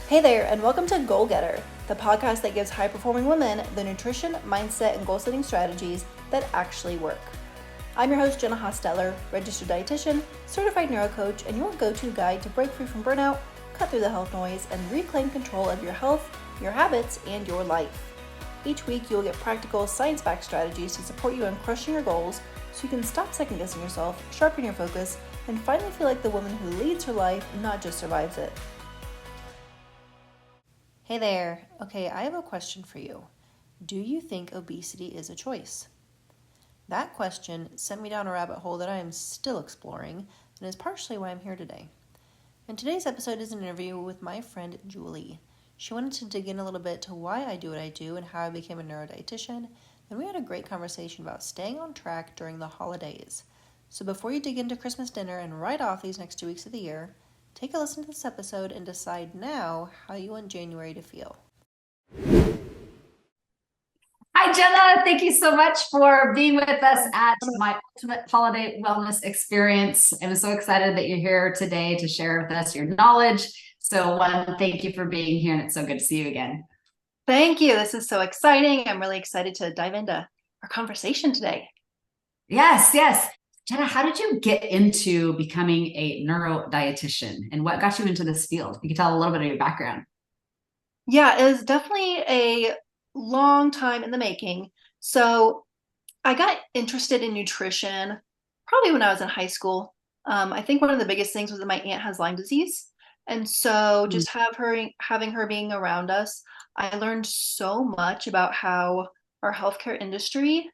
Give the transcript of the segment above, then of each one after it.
Hey there, and welcome to Goal Getter, the podcast that gives high-performing women the nutrition, mindset, and goal-setting strategies that actually work. I'm your host, Jenna Hostetler, registered dietitian, certified neurocoach, and your go-to guide to break free from burnout, cut through the health noise, and reclaim control of your health, your habits, and your life. Each week, you'll get practical, science-backed strategies to support you in crushing your goals so you can stop second-guessing yourself, sharpen your focus, and finally feel like the woman who leads her life, not just survives it. Hey there. Okay, I have a question for you. Do you think obesity is a choice? That question sent me down a rabbit hole that I am still exploring and is partially why I'm here today. And today's episode is an interview with my friend Julie. She wanted to dig in a little bit to why I do what I do and how I became a neurodietitian, and we had a great conversation about staying on track during the holidays. So before you dig into Christmas dinner and write off these next 2 weeks of the year, take a listen to this episode and decide now how you want January to feel. Hi, Jenna. Thank you so much for being with us at my ultimate holiday wellness experience. I'm so excited that you're here today to share with us your knowledge. So thank you for being here, and it's so good to see you again. Thank you. This is so exciting. I'm really excited to dive into our conversation today. Yes. Jenna, how did you get into becoming a neurodietitian, and what got you into this field? You can tell a little bit of your background. Yeah, it was definitely a long time in the making. So I got interested in nutrition probably when I was in high school. I think one of the biggest things was that my aunt has Lyme disease. And so just having her being around us, I learned so much about how our healthcare industry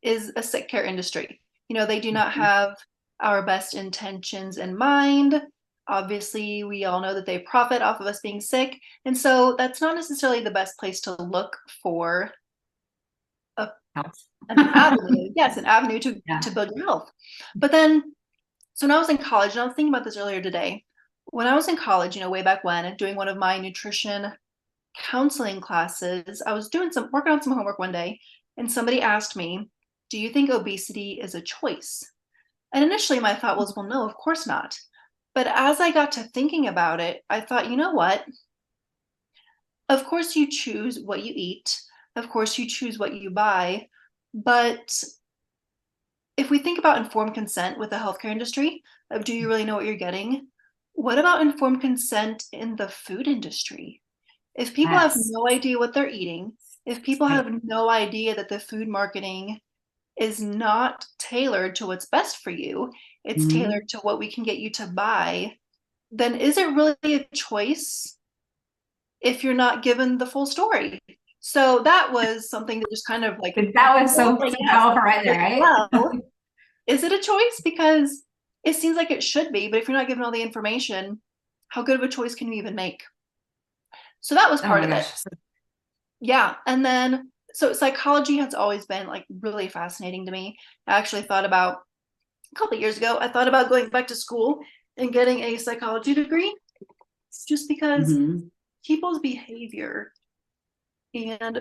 is a sick care industry. You know, they do not have our best intentions in mind. Obviously, we all know that they profit off of us being sick. And so that's not necessarily the best place to look for an avenue. Yes, an avenue to build your health. But then, so when I was in college, and I was thinking about this earlier today, when I was in college, way back when, doing one of my nutrition counseling classes, I was working on some homework one day, and somebody asked me, do you think obesity is a choice? And initially my thought was, well, no, of course not. But as I got to thinking about it, I thought, you know what? Of course you choose what you eat. Of course you choose what you buy. But if we think about informed consent with the healthcare industry, of do you really know what you're getting? What about informed consent in the food industry? If people have no idea what they're eating, if people have no idea that the food marketing is not tailored to what's best for you, it's tailored to what we can get you to buy, then is it really a choice if you're not given the full story? So that was something that just kind of like that was so powerful right there, right? Well, is it a choice? Because it seems like it should be, but if you're not given all the information, how good of a choice can you even make? So that was part of it. Yeah. And then, so psychology has always been like really fascinating to me. I actually thought about a couple of years ago, I thought about going back to school and getting a psychology degree just because people's behavior and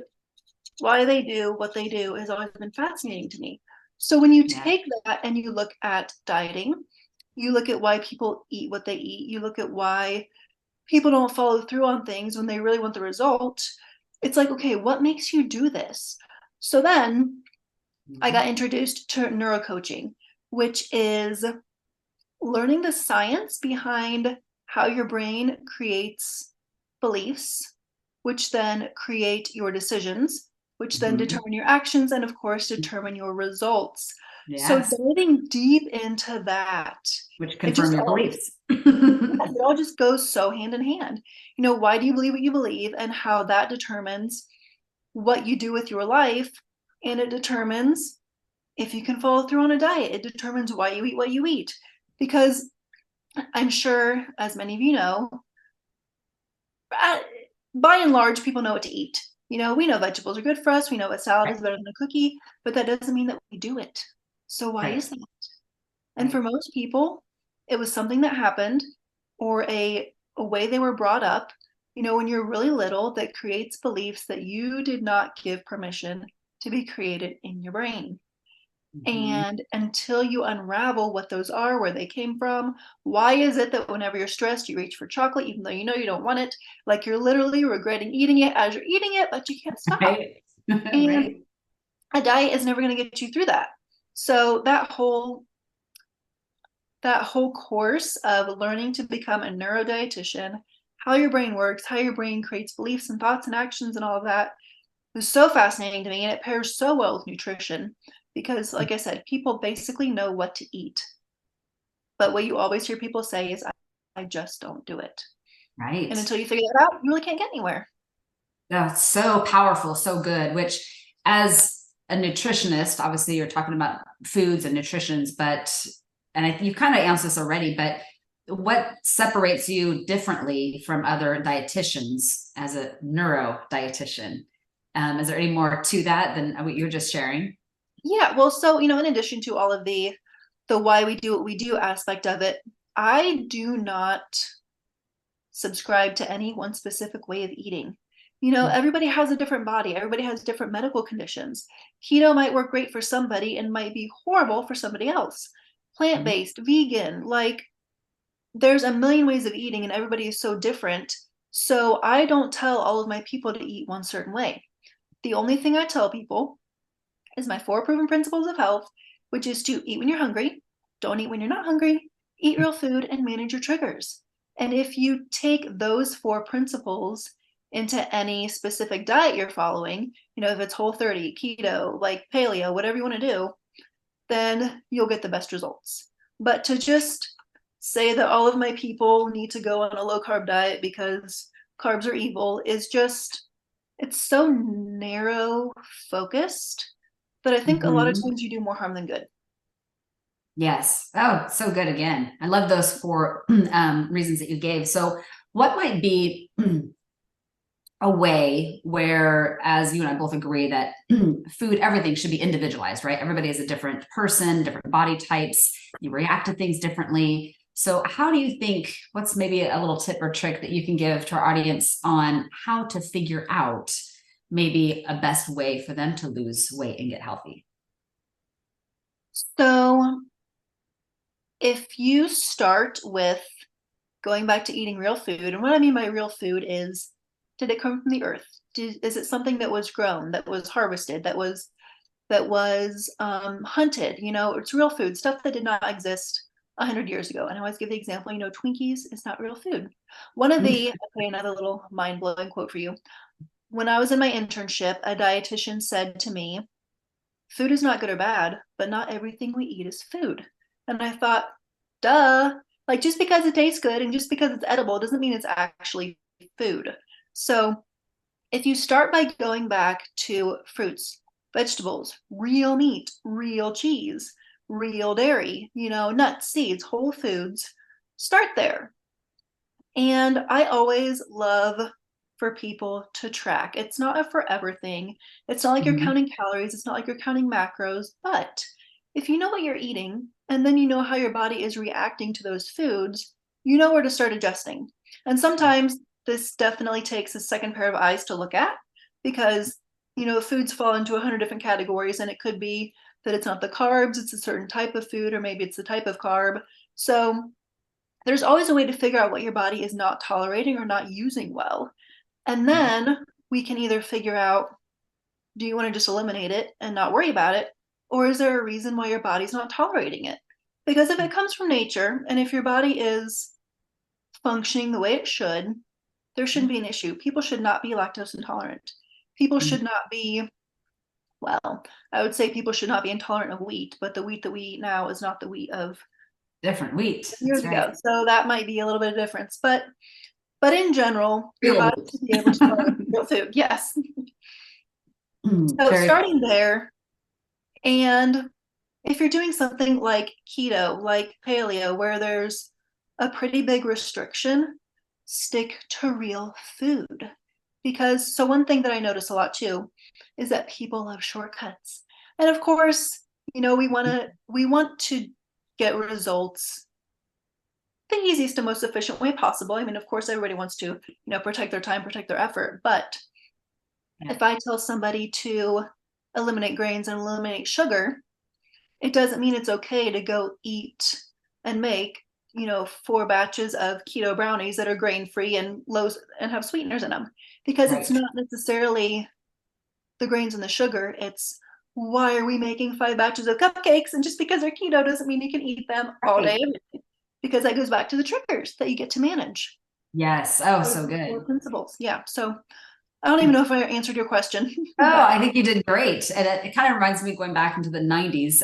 why they do what they do has always been fascinating to me. So when you take that and you look at dieting, you look at why people eat what they eat, you look at why people don't follow through on things when they really want the result. It's like, okay, what makes you do this? So then I got introduced to neurocoaching, which is learning the science behind how your brain creates beliefs, which then create your decisions, which then determine your actions, and of course, determine your results. So diving deep into that, which confirm your beliefs. It all just goes so hand in hand. Why do you believe what you believe, and how that determines what you do with your life, and it determines if you can follow through on a diet. It determines why you eat what you eat, because I'm sure, as many of you know, by and large, people know what to eat. We know vegetables are good for us. We know a salad is better than a cookie, but that doesn't mean that we do it. So why is that? And for most people, it was something that happened, or a way they were brought up, when you're really little, that creates beliefs that you did not give permission to be created in your brain. Mhm. And until you unravel what those are, where they came from, why is it that whenever you're stressed, you reach for chocolate, even though you know you don't want it? Like you're literally regretting eating it as you're eating it, but you can't stop. Right. And Right. a diet is never going to get you through that. So that whole course of learning to become a neurodietitian, how your brain works, how your brain creates beliefs and thoughts and actions and all of that was so fascinating to me. And it pairs so well with nutrition because, like I said, people basically know what to eat. But what you always hear people say is, I just don't do it. And Right. until you figure that out, you really can't get anywhere. That's so powerful, so good, which as a nutritionist, obviously you're talking about foods and nutritions, but, and you kind of answered this already, but what separates you differently from other dietitians as a neuro dietitian? Is there any more to that than what you were just sharing? Yeah, well, so, in addition to all of the why we do what we do aspect of it, I do not subscribe to any one specific way of eating. Everybody has a different body, everybody has different medical conditions. Keto might work great for somebody and might be horrible for somebody else. Plant-based, vegan, like there's a million ways of eating and everybody is so different. So I don't tell all of my people to eat one certain way. The only thing I tell people is my 4 proven principles of health, which is to eat when you're hungry, don't eat when you're not hungry, eat real food, and manage your triggers. And if you take those 4 principles into any specific diet you're following, if it's Whole30, keto, like paleo, whatever you want to do, then you'll get the best results. But to just say that all of my people need to go on a low carb diet because carbs are evil is just, it's so narrow focused that I think a lot of Mm-hmm. times you do more harm than good. Yes. Oh, so good again. I love those four reasons that you gave. So, what might be a way where, as you and I both agree, that food, everything should be individualized, right? Everybody is a different person, different body types, you react to things differently. So, how do you think, what's maybe a little tip or trick that you can give to our audience on how to figure out maybe a best way for them to lose weight and get healthy? So if you start with going back to eating real food, and what I mean by real food is, did it come from the earth? Is it something that was grown, that was harvested, that was hunted? It's real food, stuff that did not exist 100 years ago. And I always give the example, Twinkies is not real food. Okay, another little mind blowing quote for you. When I was in my internship, a dietitian said to me, food is not good or bad, but not everything we eat is food. And I thought, duh, like just because it tastes good and just because it's edible doesn't mean it's actually food. So if you start by going back to fruits, vegetables, real meat, real cheese, real dairy, nuts, seeds, whole foods, start there. And I always love for people to track. It's not a forever thing. It's not like you're Mhm. counting calories. It's not like you're counting macros. But if you know what you're eating and then you know how your body is reacting to those foods, you know where to start adjusting. And sometimes this definitely takes a second pair of eyes to look at because, foods fall into 100 different categories. And it could be that it's not the carbs, it's a certain type of food, or maybe it's the type of carb. So there's always a way to figure out what your body is not tolerating or not using well. And then we can either figure out, do you want to just eliminate it and not worry about it? Or is there a reason why your body's not tolerating it? Because if it comes from nature and if your body is functioning the way it should, there shouldn't be an issue. People should not be lactose intolerant. People should not be, well, I would say people should not be intolerant of wheat, but the wheat that we eat now is not the wheat of Different wheat. years That's ago. right. So that might be a little bit of difference. But in general, your Real body should be able to tolerate wheat. real food. Yes. So Very starting there, and if you're doing something like keto, like paleo, where there's a pretty big restriction, stick to real food. Because so one thing that I notice a lot too is that people love shortcuts. And of course, we want to get results the easiest and most efficient way possible. I mean, of course, everybody wants to, protect their time, protect their effort. But yeah. if I tell somebody to eliminate grains and eliminate sugar, it doesn't mean it's okay to go eat and make, 4 batches of keto brownies that are grain-free and low and have sweeteners in them, because it's Right. not necessarily the grains and the sugar. It's, why are we making 5 batches of cupcakes? And just because they're keto doesn't mean you can eat them all day, Right. because that goes back to the triggers that you get to manage. Yes. Oh, Those so core good. principles. Yeah. So I don't even know if I answered your question, Oh, but I think you did great. And it kind of reminds me going back into the 90s,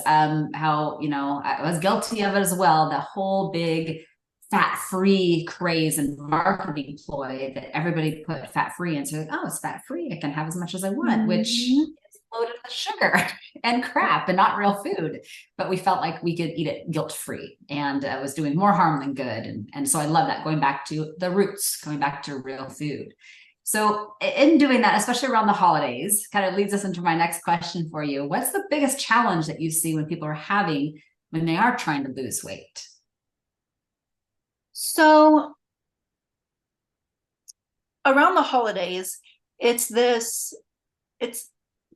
how, I was guilty of it as well. The whole big fat-free craze and marketing ploy that everybody put fat-free in. So like, oh, it's fat-free. I can have as much as I want, which Mhm. is loaded with sugar and crap and not real food. But we felt like we could eat it guilt-free, and it was doing more harm than good. And so I love that, going back to the roots, going back to real food. So in doing that, especially around the holidays, kind of leads us into my next question for you. What's the biggest challenge that you see when people are having when they are trying to lose weight? So around the holidays, it's this it's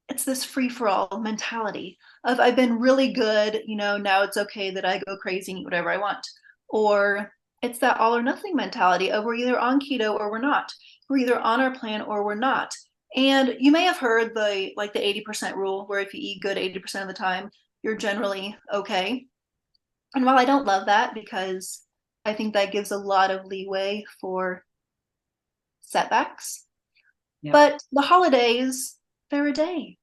it's this free-for-all mentality of, I've been really good, now it's okay that I go crazy and eat whatever I want. Or it's that all or nothing mentality of, we're either on keto or we're not. We're either on our plan or we're not. And you may have heard the 80% rule, where if you eat good 80% of the time, you're generally okay. And while I don't love that, because I think that gives a lot of leeway for setbacks, Yep. but the holidays, they're a day.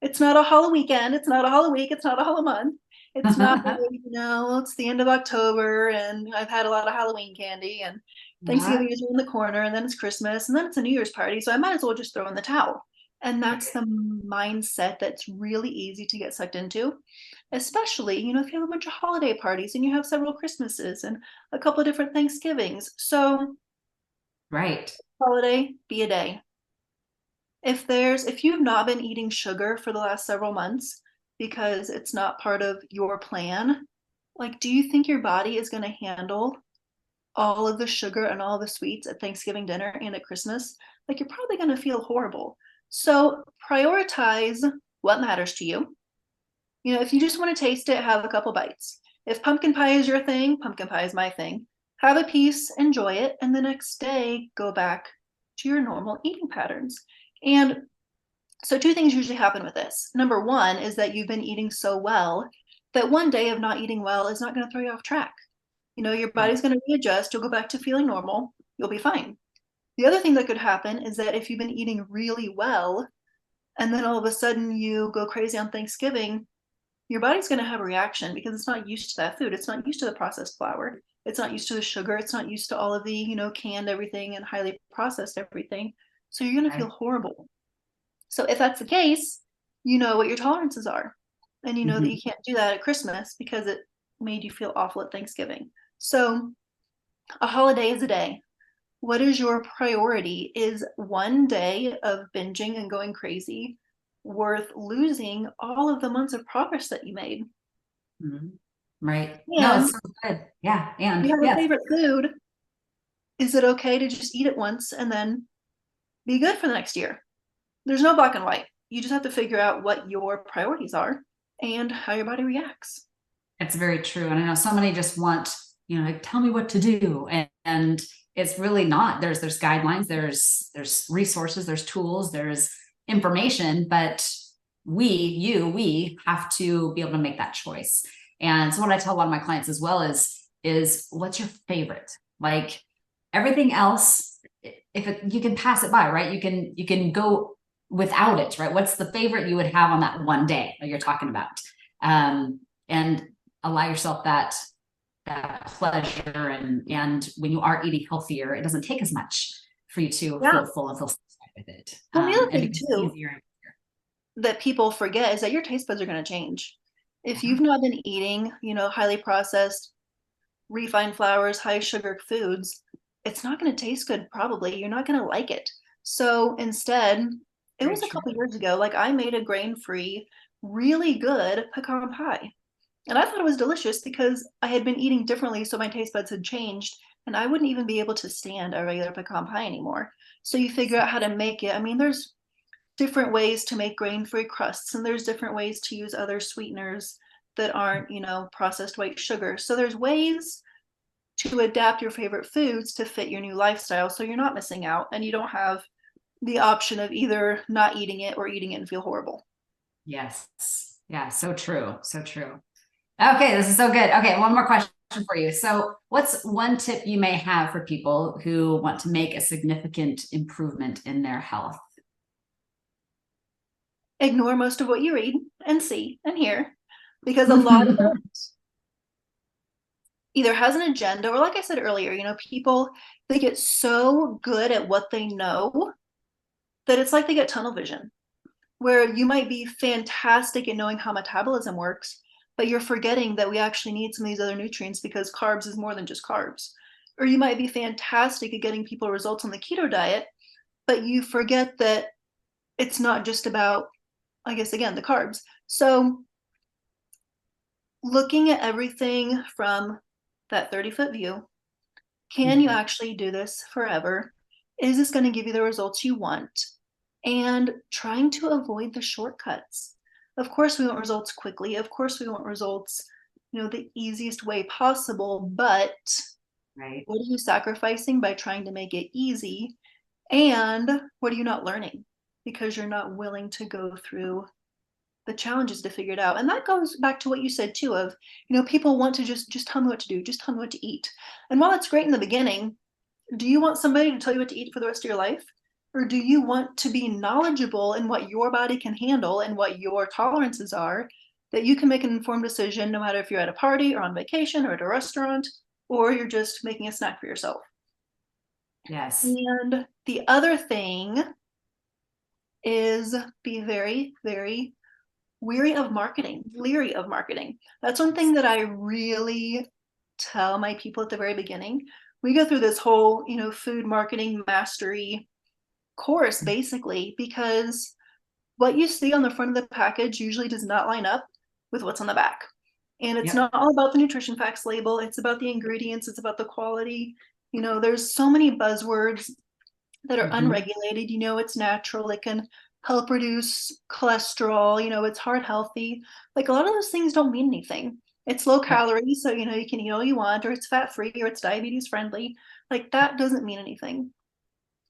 It's not a hollow weekend. It's not a hollow week. It's not a hollow month. It's not, it's the end of October and I've had a lot of Halloween candy, and Yeah. Thanksgiving is in the corner, and then it's Christmas, and then it's a New Year's party. So I might as well just throw in the towel. And that's the mindset that's really easy to get sucked into, especially, if you have a bunch of holiday parties and you have several Christmases and a couple of different Thanksgivings. So Right. holiday, be a day. If you've not been eating sugar for the last several months because it's not part of your plan, like, do you think your body is going to handle all of the sugar and all the sweets at Thanksgiving dinner and at Christmas? Like, you're probably going to feel horrible. So prioritize what matters to you. If you just want to taste it, have a couple bites. If pumpkin pie is your thing, pumpkin pie is my thing. Have a piece, enjoy it, and the next day go back to your normal eating patterns. And so 2 things usually happen with this. Number 1 is that you've been eating so well that one day of not eating well is not going to throw you off track. Your body's going to readjust. You'll go back to feeling normal. You'll be fine. The other thing that could happen is that if you've been eating really well and then all of a sudden you go crazy on Thanksgiving, your body's going to have a reaction because it's not used to that food. It's not used to the processed flour. It's not used to the sugar. It's not used to all of the, canned everything and highly processed everything. So you're going to feel Right. horrible. So if that's the case, you know what your tolerances are. And you know that Mhm. you can't do that at Christmas because it made you feel awful at Thanksgiving. So a holiday is a day. What is your priority? Is one day of binging and going crazy worth losing all of the months of progress that you made? Mhm. Right. No, And it's so good. Yeah. you And have a yes. favorite food. Is it okay to just eat it once and then be good for the next year? There's no black and white. You just have to figure out what your priorities are and how your body reacts. It's very true. And I know so many just want, like, tell me what to do. And it's really not. There's guidelines, there's resources, there's tools, there's information, but we have to be able to make that choice. And so what I tell a lot of my clients as well is what's your favorite? Like, everything else, you can pass it by, right? You can go without it, right? What's the favorite you would have on that one day that you're talking about? And allow yourself that pleasure, and when you are eating healthier, it doesn't take as much for you to Yeah. feel full and feel satisfied with it. Well, the other And thing it becomes too easier. that people forget is that your taste buds are going to change. If Yeah. you've not been eating, highly processed, refined flours, high sugar foods, it's not going to taste good. Probably you're not going to like it. So instead, it Very was a true. couple years ago, like, I made a grain-free, really good pecan pie. And I thought it was delicious because I had been eating differently, so my taste buds had changed, and I wouldn't even be able to stand a regular pecan pie anymore. So you figure out how to make it. I mean, there's different ways to make grain-free crusts, and there's different ways to use other sweeteners that aren't, processed white sugar. So there's ways to adapt your favorite foods to fit your new lifestyle so you're not missing out and you don't have the option of either not eating it or eating it and feel horrible. Yes. Yeah. So true. So true. Okay. This is so good. Okay. One more question for you. So what's one tip you may have for people who want to make a significant improvement in their health? Ignore most of what you read and see and hear, because a lot of it either has an agenda or, like I said earlier, people, they get so good at what they know that it's like they get tunnel vision, where you might be fantastic at knowing how metabolism works, but you're forgetting that we actually need some of these other nutrients because carbs is more than just carbs. Or you might be fantastic at getting people results on the keto diet, but you forget that it's not just about, I guess, again, the carbs. So looking at everything from that 30-foot view, can you actually do this forever? Is this going to give you the results you want? And trying to avoid the shortcuts. Of course, we want results quickly. Of course, we want results, the easiest way possible. But Right. What are you sacrificing by trying to make it easy? And what are you not learning because you're not willing to go through the challenges to figure it out? And that goes back to what you said too of, people want to just tell me what to do, just tell me what to eat. And while it's great in the beginning, do you want somebody to tell you what to eat for the rest of your life? Or do you want to be knowledgeable in what your body can handle and what your tolerances are, that you can make an informed decision no matter if you're at a party or on vacation or at a restaurant, or you're just making a snack for yourself? Yes. And the other thing is be very, very leery of marketing. That's one thing that I really tell my people at the very beginning. We go through this whole, food marketing mastery course basically, because what you see on the front of the package usually does not line up with what's on the back. And it's not all about the nutrition facts label. It's about the ingredients. It's about the quality. There's so many buzzwords that are unregulated. It's natural. It can help reduce cholesterol. It's heart healthy. Like a lot of those things don't mean anything. It's low calorie, so you can eat all you want, or it's fat free, or it's diabetes friendly. Like that doesn't mean anything.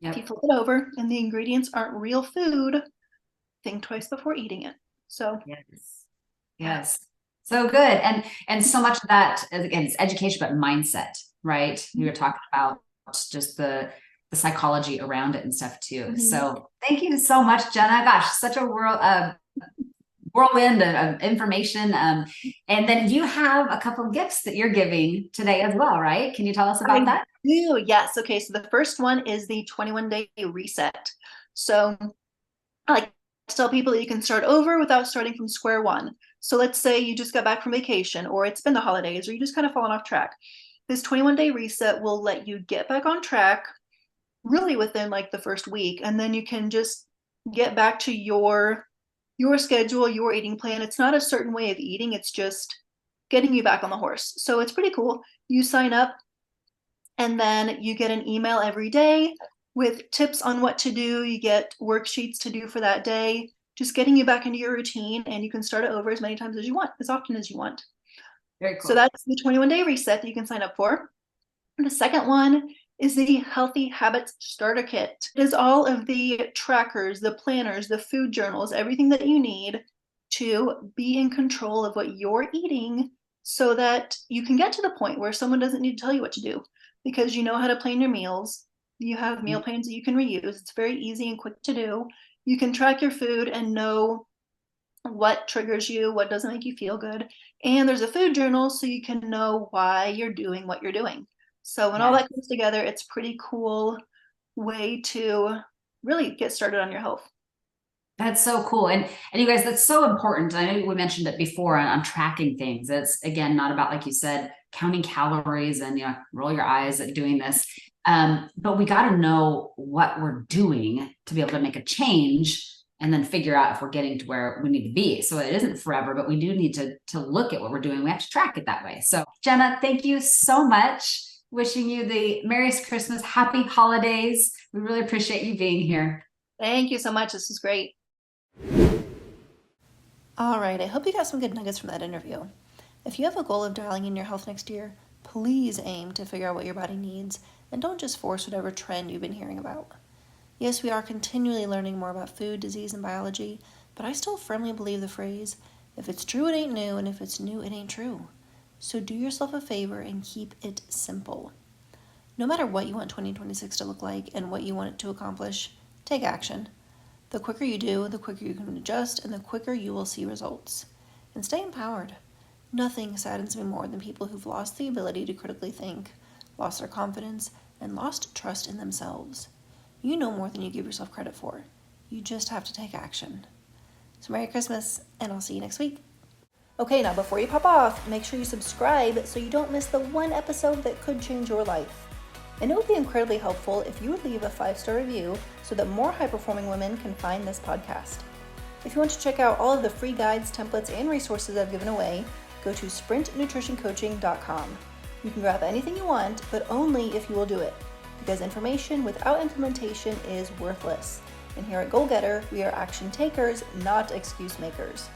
If you flip it over and the ingredients aren't real food, think twice before eating it. So yes, so good. And so much of that, again, it's education, but mindset, right? We were talking about just the psychology around it and stuff too. So thank you so much, Jenna. Gosh, such a whirlwind of information. And then you have a couple of gifts that you're giving today as well, right? Can you tell us about that? do. Yes. Okay. So the first one is the 21-day reset. So I like to tell people that you can start over without starting from square one. So let's say you just got back from vacation, or it's been the holidays, or you just kind of fallen off track. This 21-day reset will let you get back on track really within like the first week. And then you can just get back to your schedule, your eating plan. It's not a certain way of eating. It's just getting you back on the horse. So it's pretty cool. You sign up and then you get an email every day with tips on what to do. You get worksheets to do for that day, just getting you back into your routine, and you can start it over as many times as you want, as often as you want. Very cool. So that's the 21-day reset that you can sign up for. And the second one is the Healthy Habits Starter Kit. It is all of the trackers, the planners, the food journals, everything that you need to be in control of what you're eating so that you can get to the point where someone doesn't need to tell you what to do, because you know how to plan your meals. You have meal plans that you can reuse. It's very easy and quick to do. You can track your food and know what triggers you, what doesn't make you feel good. And there's a food journal so you can know why you're doing what you're doing. So when all that comes together, it's a pretty cool way to really get started on your health. That's so cool. And you guys, that's so important. I know we mentioned it before on tracking things. It's again, not about, like you said, counting calories and, roll your eyes at doing this. But we got to know what we're doing to be able to make a change and then figure out if we're getting to where we need to be. So it isn't forever, but we do need to look at what we're doing. We have to track it that way. So Jenna, thank you so much. Wishing you the merriest Christmas, happy holidays. We really appreciate you being here. Thank you so much. This is great. All right. I hope you got some good nuggets from that interview. If you have a goal of dialing in your health next year, please aim to figure out what your body needs and don't just force whatever trend you've been hearing about. Yes, we are continually learning more about food, disease, and biology, but I still firmly believe the phrase, if it's true, it ain't new, and if it's new, it ain't true. So do yourself a favor and keep it simple. No matter what you want 2026 to look like and what you want it to accomplish, take action. The quicker you do, the quicker you can adjust, and the quicker you will see results. And stay empowered. Nothing saddens me more than people who've lost the ability to critically think, lost their confidence, and lost trust in themselves. You know more than you give yourself credit for. You just have to take action. So Merry Christmas, and I'll see you next week. Okay, now before you pop off, make sure you subscribe so you don't miss the one episode that could change your life. And it would be incredibly helpful if you would leave a 5-star review so that more high-performing women can find this podcast. If you want to check out all of the free guides, templates, and resources I've given away, go to sprintnutritioncoaching.com. You can grab anything you want, but only if you will do it, because information without implementation is worthless. And here at Goal Getter, we are action takers, not excuse makers.